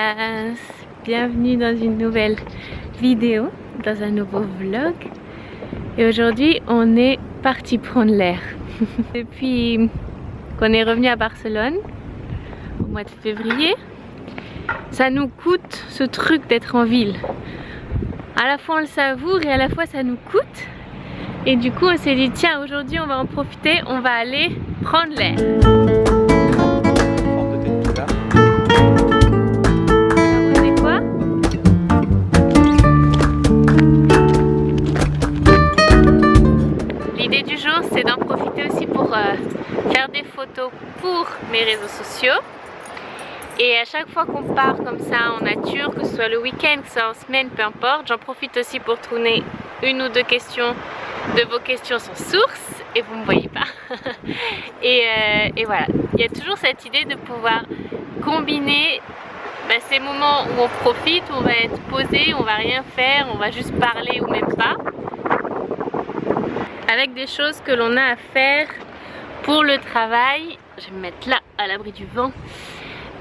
Buenas! Bienvenue dans une nouvelle vidéo, dans un nouveau vlog. Et aujourd'hui, on est parti prendre l'air. Depuis qu'on est revenu à Barcelone, au mois de février, ça nous coûte ce truc d'être en ville. À la fois on le savoure et à la fois ça nous coûte. Et du coup on s'est dit tiens, aujourd'hui on va en profiter, on va aller prendre l'air. L'idée du jour c'est d'en profiter aussi pour faire des photos pour mes réseaux sociaux. Et à chaque fois qu'on part comme ça en nature, que ce soit le week-end, que ce soit en semaine, peu importe, j'en profite aussi pour tourner une ou deux questions de vos questions sur source, et vous me voyez pas. et voilà, il y a toujours cette idée de pouvoir combiner ces moments où on profite, où on va être posé, on va rien faire, on va juste parler ou même pas, avec des choses que l'on a à faire pour le travail. Je vais me mettre là à l'abri du vent.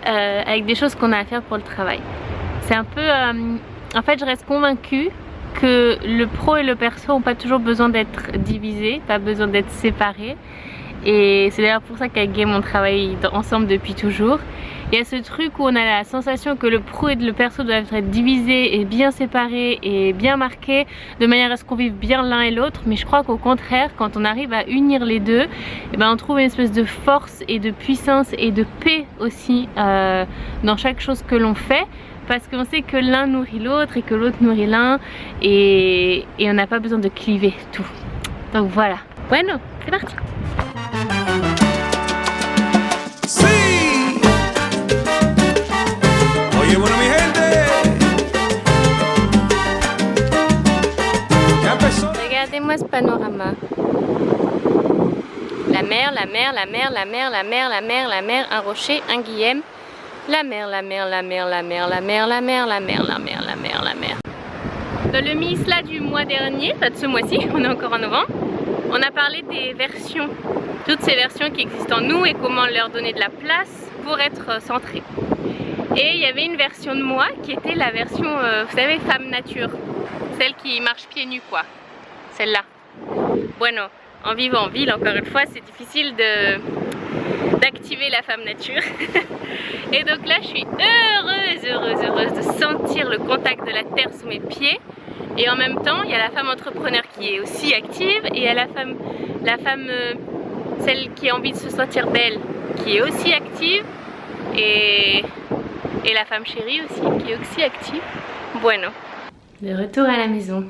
Avec des choses qu'on a à faire pour le travail. C'est un peu... en fait je reste convaincue que le pro et le perso n'ont pas toujours besoin d'être divisés, pas besoin d'être séparés. Et c'est d'ailleurs pour ça qu'avec Game on travaille ensemble depuis toujours. Il y a ce truc où on a la sensation que le pro et le perso doivent être divisés et bien séparés et bien marqués de manière à ce qu'on vive bien l'un et l'autre. Mais je crois qu'au contraire, quand on arrive à unir les deux, eh ben on trouve une espèce de force et de puissance et de paix aussi dans chaque chose que l'on fait. Parce qu'on sait que l'un nourrit l'autre et que l'autre nourrit l'un et on n'a pas besoin de cliver tout. Donc voilà. Bueno, c'est parti. Bueno, mi gente, ya empezó. Regardez-moi ce panorama. La mer, la mer, la mer, la mer, la mer, la mer, la mer, un rocher, un guillem. La mer, la mer, la mer, la mer, la mer, la mer, la mer, la mer, la mer, la mer. Dans le Misla du mois dernier, enfin de ce mois-ci, on est encore en novembre, on a parlé des versions, toutes ces versions qui existent en nous et comment leur donner de la place pour être centrées. Et il y avait une version de moi qui était la version, vous savez, femme nature. Celle qui marche pieds nus quoi. Celle-là. Bueno, en vivant en ville, encore une fois, c'est difficile d'activer la femme nature. Et donc là, je suis heureuse de sentir le contact de la terre sous mes pieds. Et en même temps, il y a la femme entrepreneur qui est aussi active. Et il y a la femme celle qui a envie de se sentir belle, qui est aussi active. Et la femme chérie aussi, qui est aussi active. Bueno. De retour à la maison.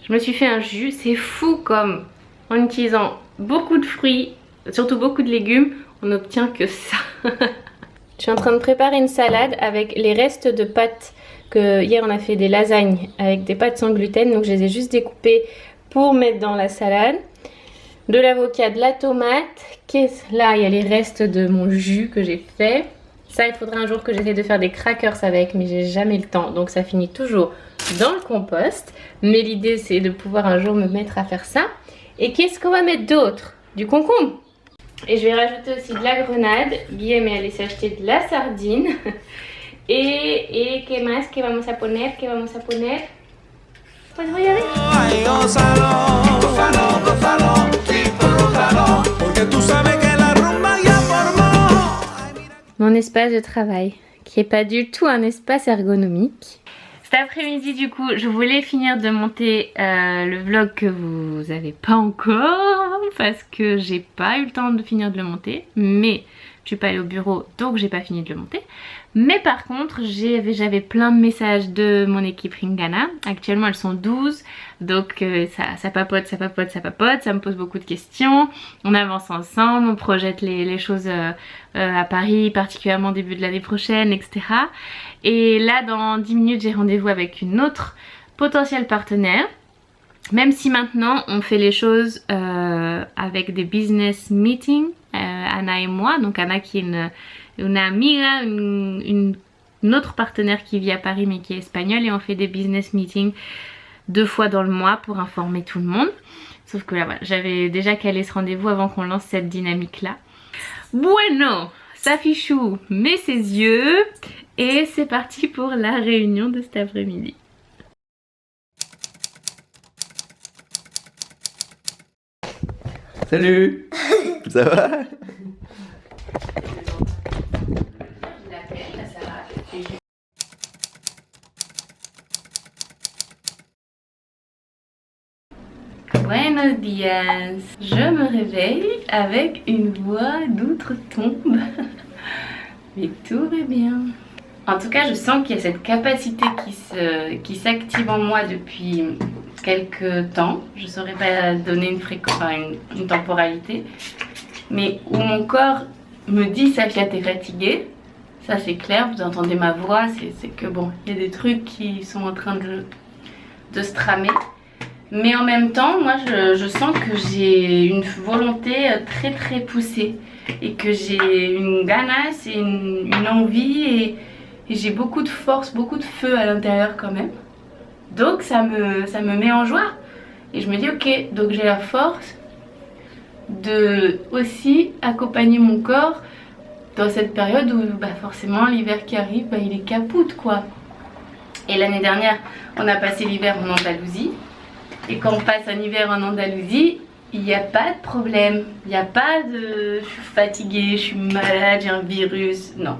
Je me suis fait un jus. C'est fou comme en utilisant beaucoup de fruits, surtout beaucoup de légumes, on n'obtient que ça. Je suis en train de préparer une salade avec les restes de pâtes. Que hier on a fait des lasagnes avec des pâtes sans gluten. Donc je les ai juste découpées pour mettre dans la salade. De l'avocat, de la tomate. Là il y a les restes de mon jus que j'ai fait. Ça, il faudra un jour que j'essaie de faire des crackers avec, mais j'ai jamais le temps. Donc ça finit toujours dans le compost. Mais l'idée, c'est de pouvoir un jour me mettre à faire ça. Et qu'est-ce qu'on va mettre d'autre? Du concombre. Et je vais rajouter aussi de la grenade. Guillaume est allé s'acheter de la sardine. Et ¿qué más? ¿Qué vamos a poner? ¿Qué vamos a poner? Pues voy a ver. Ay, gózalo, gózalo, gózalo, gózalo, porque tú sabes que la rumba ya formó. Mon espace de travail, qui est pas du tout un espace ergonomique. Cet après-midi du coup, je voulais finir de monter le vlog que vous avez pas encore parce que j'ai pas eu le temps de finir de le monter, mais je suis pas allée au bureau donc j'ai pas fini de le monter. Mais par contre j'avais plein de messages de mon équipe Ringana. Actuellement elles sont 12, donc ça papote, ça papote, ça papote, ça me pose beaucoup de questions. On avance ensemble, on projette les choses à Paris, particulièrement au début de l'année prochaine, etc. Et là dans 10 minutes j'ai rendez-vous avec une autre potentielle partenaire. Même si maintenant on fait les choses avec des business meetings, Anna et moi, donc Anna qui est une amiga, une autre partenaire qui vit à Paris mais qui est espagnole, et on fait des business meetings 2 fois dans le mois pour informer tout le monde. Sauf que là voilà, j'avais déjà calé ce rendez-vous avant qu'on lance cette dynamique là. Bueno, Safichou met ses yeux Et c'est parti pour la réunion de cet après-midi. Salut. Ça va? Buenos dias. Je me réveille avec une voix d'outre-tombe. Mais tout va bien. En tout cas, je sens qu'il y a cette capacité qui s'active en moi depuis quelques temps. Je ne saurais pas donner une temporalité. Mais où mon corps me dit Safia, t'es fatiguée. Ça c'est clair, vous entendez ma voix. C'est que bon, il y a des trucs qui sont en train de se tramer. Mais en même temps, moi je sens que j'ai une volonté très très poussée. Et que j'ai une ganasse et une envie et j'ai beaucoup de force, beaucoup de feu à l'intérieur quand même. Donc ça me met en joie. Et je me dis ok, donc j'ai la force de aussi accompagner mon corps dans cette période où forcément l'hiver qui arrive, il est capoute quoi. Et l'année dernière, on a passé l'hiver en Andalousie. Et quand on passe un hiver en Andalousie, il n'y a pas de problème. Il n'y a pas de je suis fatiguée, je suis malade, j'ai un virus. Non.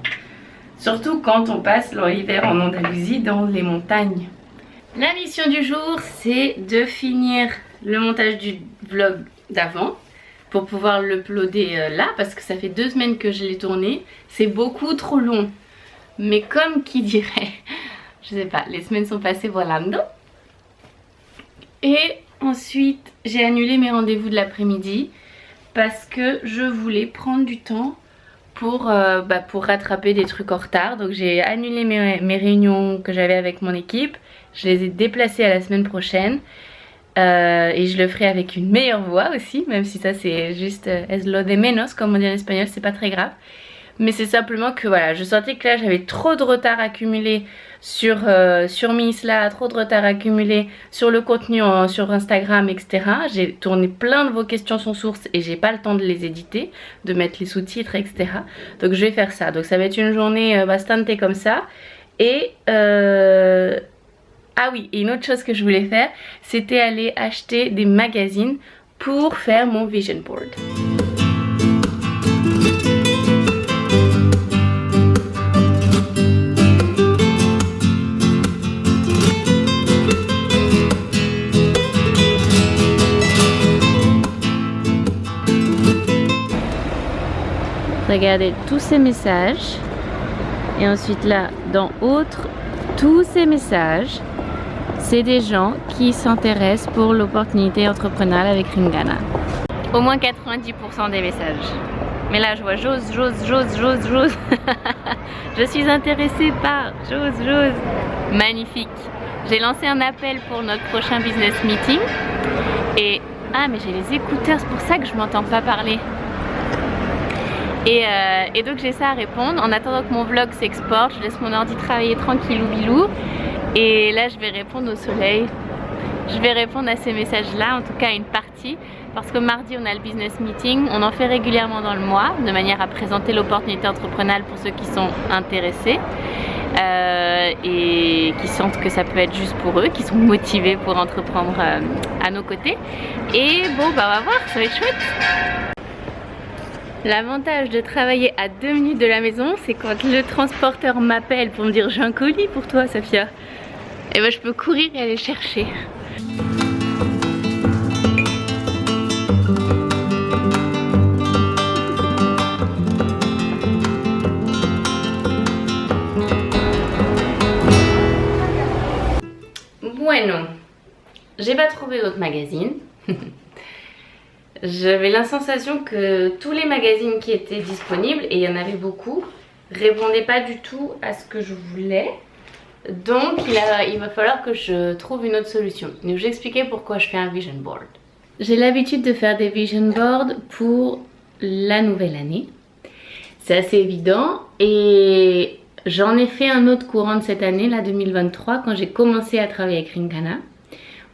Surtout quand on passe l'hiver en Andalousie dans les montagnes. La mission du jour, c'est de finir le montage du vlog d'avant pour pouvoir l'uploader là parce que ça fait 2 semaines que je l'ai tourné. C'est beaucoup trop long. Mais comme qui dirait, je sais pas, les semaines sont passées volando. Et ensuite, j'ai annulé mes rendez-vous de l'après-midi parce que je voulais prendre du temps pour rattraper des trucs en retard. Donc j'ai annulé mes réunions que j'avais avec mon équipe. Je les ai déplacées à la semaine prochaine. Et je le ferai avec une meilleure voix aussi, même si ça c'est juste es lo de menos comme on dit en espagnol, c'est pas très grave. Mais c'est simplement que voilà, je sentais que là j'avais trop de retard accumulé sur Misla, trop de retard accumulé sur le contenu sur Instagram, etc. J'ai tourné plein de vos questions sans source et j'ai pas le temps de les éditer, de mettre les sous-titres, etc. Donc je vais faire ça. Donc ça va être une journée bastante comme ça. Et ah oui, et une autre chose que je voulais faire, c'était aller acheter des magazines pour faire mon vision board. Regardez tous ces messages et ensuite là dans autres, tous ces messages c'est des gens qui s'intéressent pour l'opportunité entrepreneuriale avec Ringana. Au moins 90% des messages. Mais là je vois j'ose. Je suis intéressée par j'ose. Magnifique. J'ai lancé un appel pour notre prochain business meeting et ah mais j'ai les écouteurs, c'est pour ça que je m'entends pas parler. Et donc j'ai ça à répondre. En attendant que mon vlog s'exporte, je laisse mon ordi travailler tranquillou bilou. Et là je vais répondre au soleil. Je vais répondre à ces messages là, en tout cas une partie. Parce que mardi on a le business meeting. On en fait régulièrement dans le mois, de manière à présenter l'opportunité entrepreneuriale pour ceux qui sont intéressés. Et qui sentent que ça peut être juste pour eux, qui sont motivés pour entreprendre à nos côtés. Et bon on va voir, ça va être chouette. L'avantage de travailler à 2 minutes de la maison, c'est quand le transporteur m'appelle pour me dire j'ai un colis pour toi Safia, et je peux courir et aller le chercher. Bueno, j'ai pas trouvé d'autres magazines. J'avais la sensation que tous les magazines qui étaient disponibles, et il y en avait beaucoup, répondaient pas du tout à ce que je voulais. Donc il va falloir que je trouve une autre solution. Donc je vais expliquer pourquoi je fais un vision board. J'ai l'habitude de faire des vision boards pour la nouvelle année. C'est assez évident. Et j'en ai fait un autre courant de cette année, la 2023, quand j'ai commencé à travailler avec Ringana.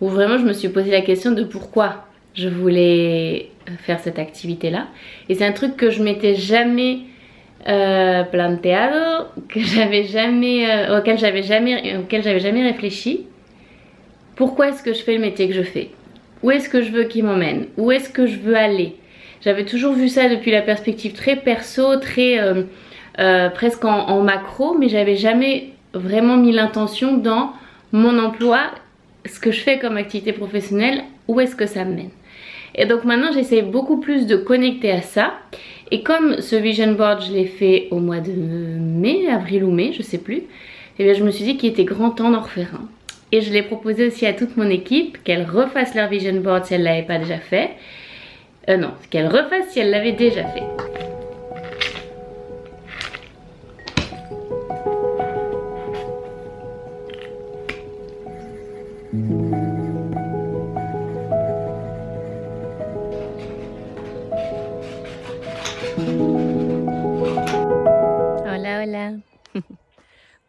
Où vraiment je me suis posé la question de pourquoi je voulais faire cette activité là, et c'est un truc que je m'étais jamais planteado que auquel j'avais jamais réfléchi. Pourquoi est-ce que je fais le métier que je fais? Où est-ce que je veux qu'il m'emmène? Où est-ce que je veux aller? J'avais toujours vu ça depuis la perspective très perso, très presque en macro, mais j'avais jamais vraiment mis l'intention dans mon emploi, ce que je fais comme activité professionnelle, où est-ce que ça me mène. Et donc maintenant j'essaie beaucoup plus de connecter à ça. Et comme ce vision board je l'ai fait au mois de mai, avril ou mai, je sais plus, et bien je me suis dit qu'il était grand temps d'en refaire un. Et je l'ai proposé aussi à toute mon équipe qu'elle refasse leur vision board si elle ne l'avait pas déjà fait. Non, qu'elle refasse si elle l'avait déjà fait. Hola, hola.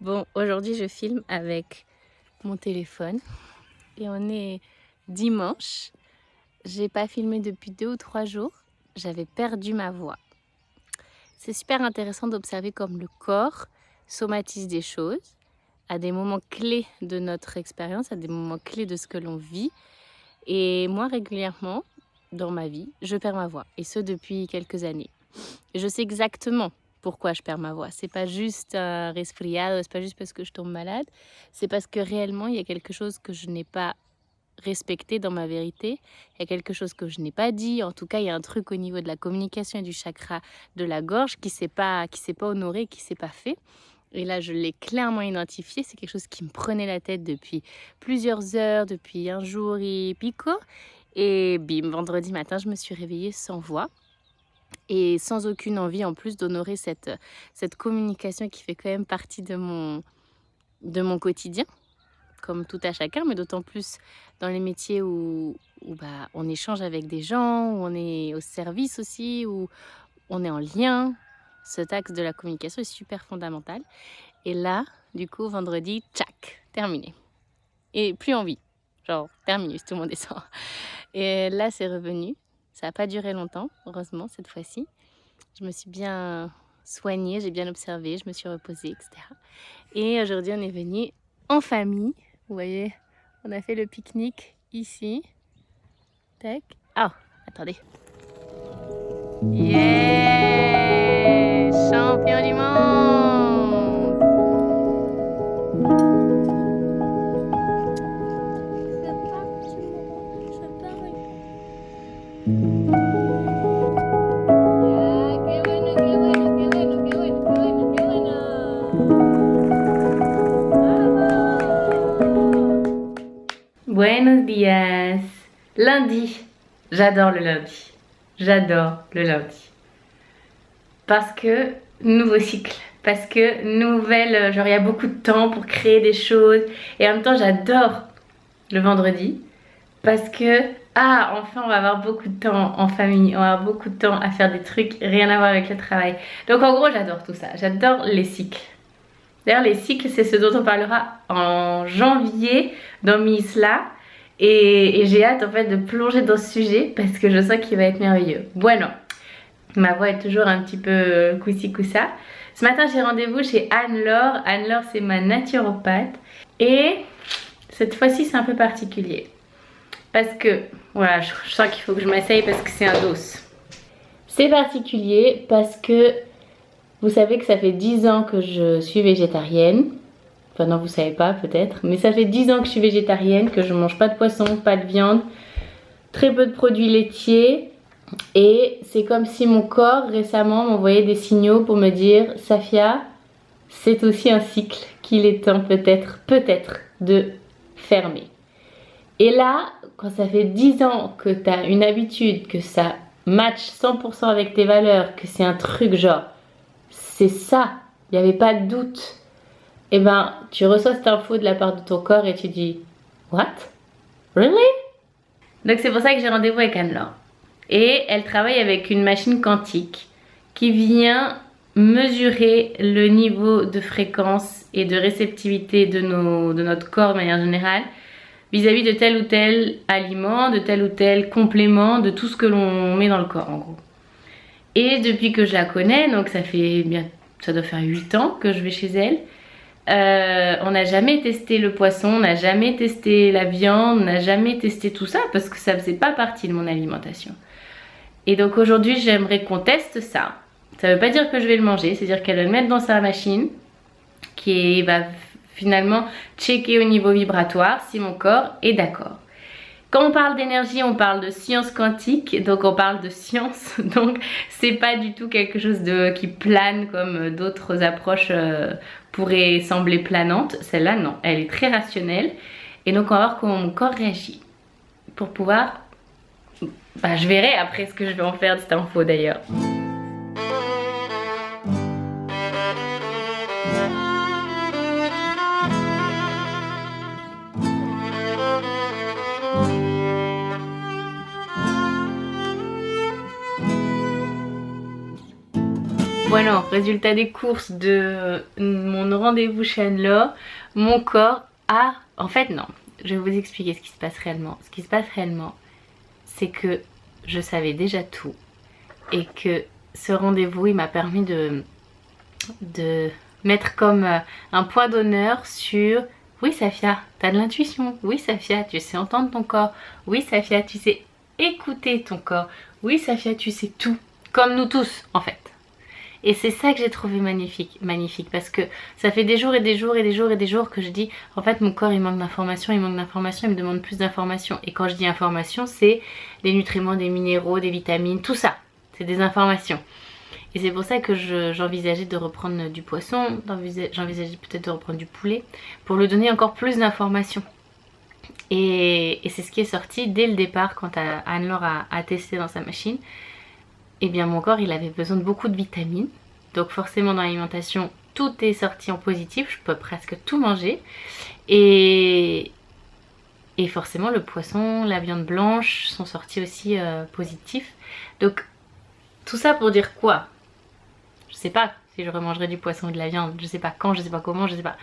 Bon, aujourd'hui je filme avec mon téléphone et on est dimanche. J'ai pas filmé depuis 2 ou 3 jours. J'avais perdu ma voix. C'est super intéressant d'observer comme le corps somatise des choses à des moments clés de notre expérience, à des moments clés de ce que l'on vit. Et moi, régulièrement, dans ma vie, je perds ma voix. Et ce, depuis quelques années. Et je sais exactement pourquoi je perds ma voix. C'est pas juste un resfriado, c'est pas juste parce que je tombe malade. C'est parce que réellement, il y a quelque chose que je n'ai pas respecté dans ma vérité. Il y a quelque chose que je n'ai pas dit. En tout cas, il y a un truc au niveau de la communication et du chakra de la gorge qui s'est pas honoré, qui s'est pas fait. Et là, je l'ai clairement identifié. C'est quelque chose qui me prenait la tête depuis plusieurs heures, depuis un jour et pico. Et bim, vendredi matin, je me suis réveillée sans voix. Et sans aucune envie en plus d'honorer cette communication qui fait quand même partie de mon quotidien, comme tout à chacun, mais d'autant plus dans les métiers où on échange avec des gens, où on est au service aussi, où on est en lien. Cet axe de la communication est super fondamental. Et là, du coup, vendredi, tchac, terminé. Et plus envie, genre terminus, tout le monde descend. Et là, c'est revenu. Ça n'a pas duré longtemps, heureusement, cette fois-ci. Je me suis bien soignée, j'ai bien observé, je me suis reposée, etc. Et aujourd'hui, on est venu en famille. Vous voyez, on a fait le pique-nique ici. Tac. Oh, attendez. Yeah! Champion du monde! Buenos días. Lundi. J'adore le lundi. J'adore le lundi. Parce que nouveau cycle. Parce que nouvelle... Genre il y a beaucoup de temps pour créer des choses. Et en même temps j'adore le vendredi. Parce que... Ah, enfin on va avoir beaucoup de temps en famille. On va avoir beaucoup de temps à faire des trucs. Rien à voir avec le travail. Donc en gros j'adore tout ça. J'adore les cycles. D'ailleurs les cycles c'est ce dont on parlera en janvier dans Misla. Et j'ai hâte en fait de plonger dans ce sujet parce que je sens qu'il va être merveilleux. Bueno, ma voix est toujours un petit peu coussi-coussa. Ce matin j'ai rendez-vous chez Anne-Laure. Anne-Laure c'est ma naturopathe. Et cette fois-ci c'est un peu particulier. Parce que, voilà, je sens qu'il faut que je m'asseye parce que c'est un dos. C'est particulier parce que vous savez que ça fait 10 ans que je suis végétarienne. Enfin non, vous savez pas peut-être, mais ça fait 10 ans que je suis végétarienne, que je mange pas de poisson, pas de viande, très peu de produits laitiers. Et c'est comme si mon corps récemment m'envoyait des signaux pour me dire Safia, c'est aussi un cycle qu'il est temps peut-être de fermer. Et là, quand ça fait 10 ans que tu as une habitude, que ça match 100% avec tes valeurs, que c'est un truc genre, c'est ça, il n'y avait pas de doute. Et ben, tu reçois cette info de la part de ton corps et tu dis What? Really? Donc c'est pour ça que j'ai rendez-vous avec Anne-Laure. Et elle travaille avec une machine quantique qui vient mesurer le niveau de fréquence et de réceptivité de notre corps de manière générale vis-à-vis de tel ou tel aliment, de tel ou tel complément, de tout ce que l'on met dans le corps en gros. Et depuis que je la connais, donc ça doit faire 8 ans que je vais chez elle, on n'a jamais testé le poisson, on n'a jamais testé la viande, on n'a jamais testé tout ça parce que ça faisait pas partie de mon alimentation. Et donc aujourd'hui j'aimerais qu'on teste ça. Ça veut pas dire que je vais le manger, c'est-à-dire qu'elle va le mettre dans sa machine qui va finalement checker au niveau vibratoire si mon corps est d'accord. Quand on parle d'énergie, on parle de science quantique, donc on parle de science, donc c'est pas du tout quelque chose qui plane comme d'autres approches pourraient sembler planantes. Celle-là, non, elle est très rationnelle. Et donc on va voir comment mon corps réagit pour pouvoir... je verrai après ce que je vais en faire de cette info d'ailleurs. Bueno, résultat des courses de mon rendez-vous chez Anne-Laure, mon corps a... En fait non, je vais vous expliquer ce qui se passe réellement. Ce qui se passe réellement, c'est que je savais déjà tout et que ce rendez-vous il m'a permis de mettre comme un point d'honneur sur... Oui Safia, t'as de l'intuition. Oui Safia, tu sais entendre ton corps. Oui Safia, tu sais écouter ton corps. Oui Safia, tu sais tout. Comme nous tous en fait. Et c'est ça que j'ai trouvé magnifique, parce que ça fait des jours et des jours et des jours et des jours que je dis en fait mon corps il manque d'informations, il me demande plus d'informations. Et quand je dis informations, c'est des nutriments, des minéraux, des vitamines, tout ça, c'est des informations. Et c'est pour ça que j'envisageais de reprendre du poisson, j'envisageais peut-être de reprendre du poulet, pour lui donner encore plus d'informations. Et c'est ce qui est sorti dès le départ quand Anne-Laure a testé dans sa machine. Eh bien mon corps il avait besoin de beaucoup de vitamines, donc forcément dans l'alimentation tout est sorti en positif, je peux presque tout manger et forcément le poisson, la viande blanche sont sortis aussi positifs. Donc tout ça pour dire quoi? Je sais pas si je remangerai du poisson ou de la viande, je sais pas quand, je sais pas comment, je sais pas.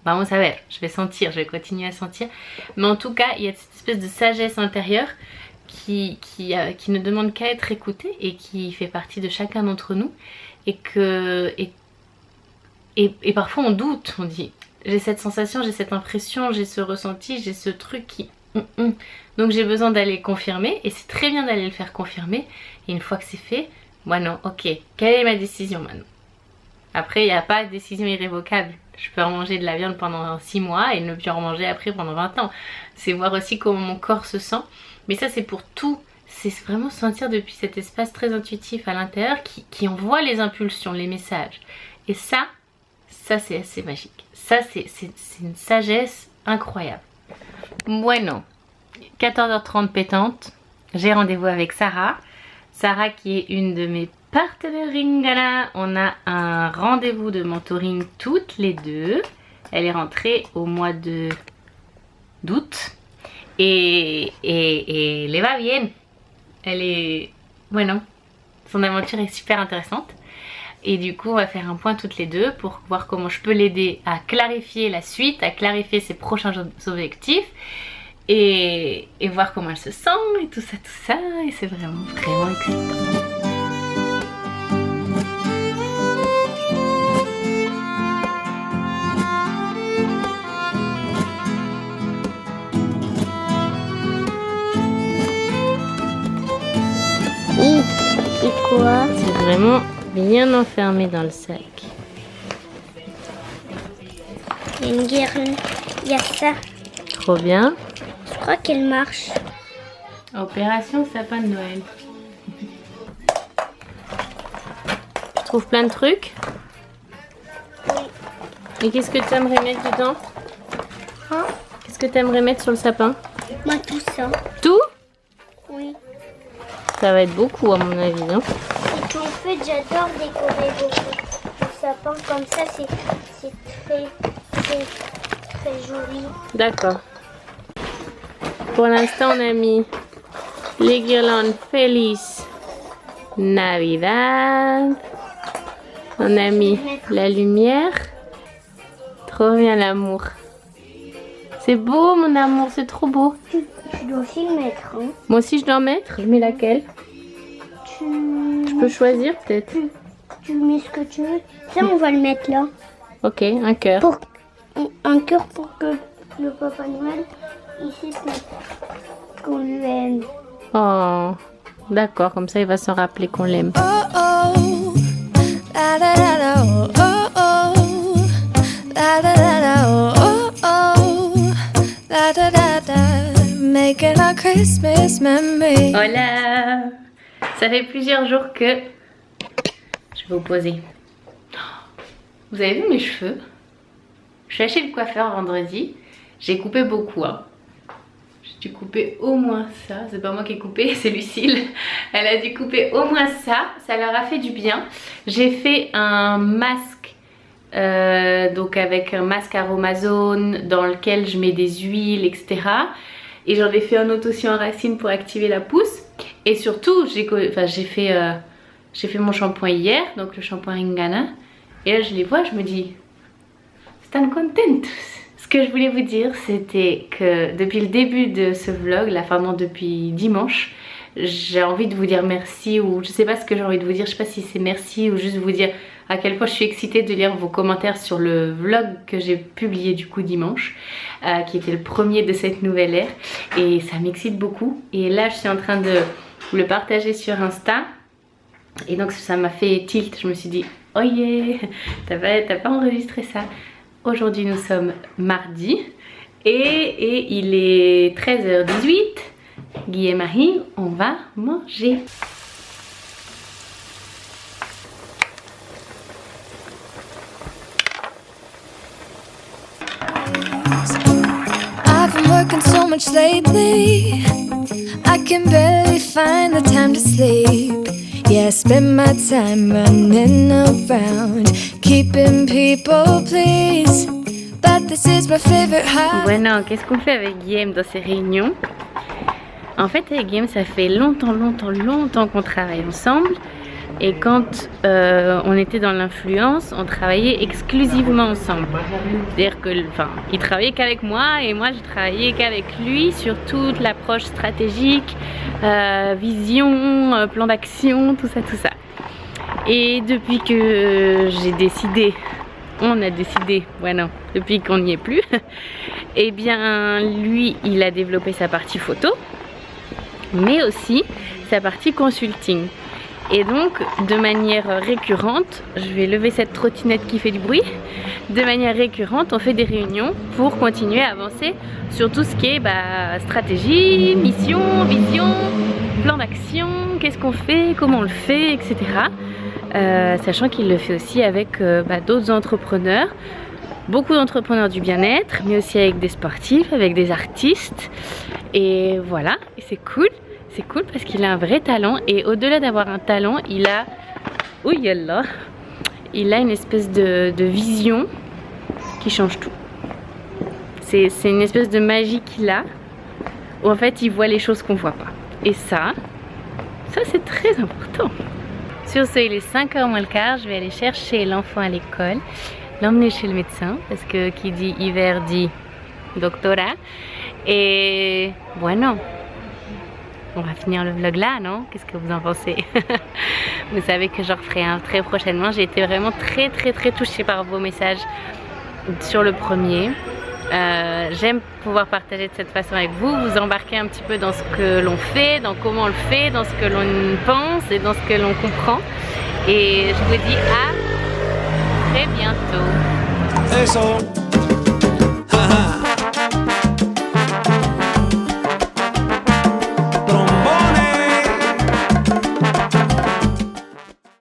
Vamos a ver, je vais sentir, je vais continuer à sentir, mais en tout cas il y a cette espèce de sagesse intérieure qui ne demande qu'à être écoutée et qui fait partie de chacun d'entre nous et parfois on doute, on dit j'ai cette sensation, j'ai cette impression, j'ai ce ressenti, j'ai ce truc qui... Donc j'ai besoin d'aller confirmer et c'est très bien d'aller le faire confirmer et une fois que c'est fait, non, ok, quelle est ma décision maintenant? Après il n'y a pas de décision irrévocable, je peux en manger de la viande pendant 6 mois et ne plus en manger après pendant 20 ans. C'est voir aussi comment mon corps se sent. Mais ça c'est pour tout, c'est vraiment sentir depuis cet espace très intuitif à l'intérieur qui envoie les impulsions, les messages. Et ça c'est assez magique. Ça c'est une sagesse incroyable. Bueno, 14h30 pétante, j'ai rendez-vous avec Sarah. Sarah qui est une de mes partenaires Ringala. On a un rendez-vous de mentoring toutes les deux. Elle est rentrée au mois d'août. Et le va bien. Elle est... Bueno, son aventure est super intéressante. Et du coup, on va faire un point toutes les deux pour voir comment je peux l'aider à clarifier la suite, à clarifier ses prochains objectifs. Et voir comment elle se sent et tout ça. Et c'est vraiment excitant. C'est quoi? C'est vraiment bien enfermé dans le sac. Il y a une guirlande, il y a ça. Trop bien. Je crois qu'elle marche. Opération sapin de Noël. Tu trouves plein de trucs? Oui. Et qu'est-ce que tu aimerais mettre dedans? Hein? Qu'est-ce que tu aimerais mettre sur le sapin? Moi tout ça. Tout? Oui. Ça va être beaucoup à mon avis, non? Et puis en fait j'adore décorer beaucoup le sapin comme ça, c'est très joli. D'accord. Pour l'instant on a mis les guirlandes Feliz Navidad. On a mis la lumière. Trop bien l'amour. C'est beau mon amour, c'est trop beau. Je dois aussi le mettre. Hein. Moi aussi je dois en mettre. Je mets laquelle? Tu peux choisir peut-être. Tu mets ce que tu veux. Ça, on va le mettre là. Ok, un cœur. Pour un cœur pour que le Papa Noël, il sait qu'on lui aime. Oh, d'accord, comme ça il va s'en rappeler qu'on l'aime. Oh oh, la da da da, oh oh, la da da da, oh oh, la da da da, making our Christmas memory. Hola! Ça fait plusieurs jours que je vais vous poser. Vous avez vu mes cheveux? Je suis allée chez le coiffeur vendredi. J'ai coupé beaucoup, hein. J'ai dû couper au moins ça. C'est pas moi qui ai coupé, c'est Lucille. Elle a dû couper au moins ça. Ça leur a fait du bien. J'ai fait un masque. Donc avec un masque aromazone dans lequel je mets des huiles, etc. Et j'en ai fait un autre aussi en racine pour activer la pousse. Et surtout, j'ai fait mon shampoing hier, donc le shampoing Ringana. Et là, je les vois, je me dis, stan content. Ce que je voulais vous dire, c'était que depuis le début de ce vlog, depuis dimanche, j'ai envie de vous dire merci, ou je sais pas ce que j'ai envie de vous dire, je sais pas si c'est merci ou juste vous dire à quel point je suis excitée de lire vos commentaires sur le vlog que j'ai publié du coup dimanche, qui était le premier de cette nouvelle ère, et ça m'excite beaucoup. Et là, je suis en train de le partager sur Insta, et donc ça m'a fait tilt. Je me suis dit, oh yeah, t'as pas enregistré ça. Aujourd'hui nous sommes mardi et il est 13h18. Guy et Marie, on va manger. I've been working so much lately, I can barely find the time to sleep. Yeah, I spend my time running around, keeping people pleased. But this is my favorite hobby. Bueno, qu'est-ce qu'on fait avec Guillaume dans ces réunions? En fait, avec Guillaume, ça fait longtemps qu'on travaille ensemble. Et quand on était dans l'influence, on travaillait exclusivement ensemble. C'est-à-dire que, il travaillait qu'avec moi et moi je travaillais qu'avec lui sur toute l'approche stratégique, vision, plan d'action, tout ça. Et depuis que on a décidé, depuis qu'on n'y est plus, et bien lui, il a développé sa partie photo, mais aussi sa partie consulting. Et donc, de manière récurrente, je vais lever cette trottinette qui fait du bruit. De manière récurrente, on fait des réunions pour continuer à avancer sur tout ce qui est stratégie, mission, vision, plan d'action, qu'est-ce qu'on fait, comment on le fait, etc. Sachant qu'il le fait aussi avec d'autres entrepreneurs, beaucoup d'entrepreneurs du bien-être, mais aussi avec des sportifs, avec des artistes. Et voilà, et c'est cool. C'est cool parce qu'il a un vrai talent, et au-delà d'avoir un talent, il a une espèce de vision qui change tout. C'est une espèce de magie qu'il a, où en fait il voit les choses qu'on voit pas. Et ça c'est très important. Sur ce, il est 5h moins le quart, je vais aller chercher l'enfant à l'école, l'emmener chez le médecin, parce que qui dit hiver dit doctorat. Et bueno, on va finir le vlog là, non? Qu'est-ce que vous en pensez? Vous savez que j'en referai un très prochainement. J'ai été vraiment très touchée par vos messages sur le premier. J'aime pouvoir partager de cette façon avec vous, vous embarquer un petit peu dans ce que l'on fait, dans comment on le fait, dans ce que l'on pense et dans ce que l'on comprend. Et je vous dis à très bientôt. Eso.